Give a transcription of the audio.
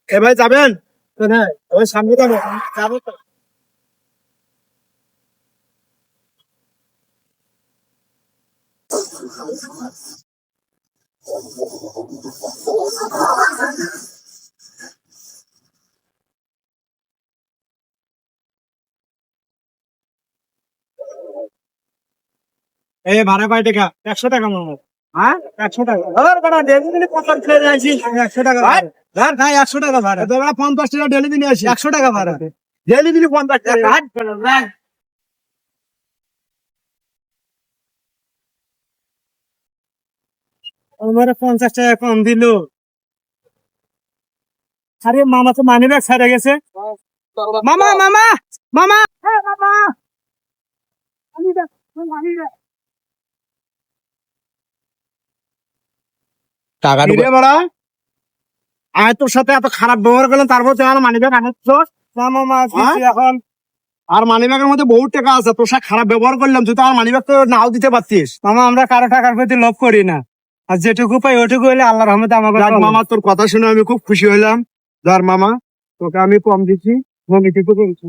এ ভাই যাবেন? হ্যাঁ, ওই সামনে যাবো। যাবো তো। এই ভাড়া কয় টাকা? 100 টাকা মামা। হ্যাঁ, 100 টাকা। ধর বেটা, ডেলি দিনে 50 টাকা নিয়ে আসি। 100 টাকা ভাড়া। ধর না, 100 টাকা ভাড়া। তো বেটা 50 টাকা ডেলি দিনে আসি। 100 টাকা ভাড়া। ডেলি দিনে 50 টাকা। হাট বেটা, যা। আমার 50 টাকা কম দিল। আরে মামা তো মানি ব্যাগ ছেড়ে গেছে। মামা মামা মামা, হ্যাঁ মামা, মানি ব্যাগ, মানি ব্যাগ। টাকা কিরে বড়া, আমি তোর সাথে এত খারাপ ব্যবহার করলাম, তারপর তুই আমার মানি ব্যাগ আনিস? না মামা, দিচ্ছি এখন। আর মানি ব্যাগের মধ্যে বহুত টাকা আছে, তোর সাথে খারাপ ব্যবহার করলাম, তুই তো আমার মানি ব্যাগ তো নাও দিতে পারতিস। মামা, আমরা কারো টাকার প্রতি লোভ করি না, আর যেটুকু পাই ওটুকু হলে আল্লাহর রহমতে আমাকে। মামা, তোর কথা শুনে আমি খুব খুশি হইলাম। ধর মামা, তোকে আমি কম দিচ্ছি, কমিটি তো করেছি।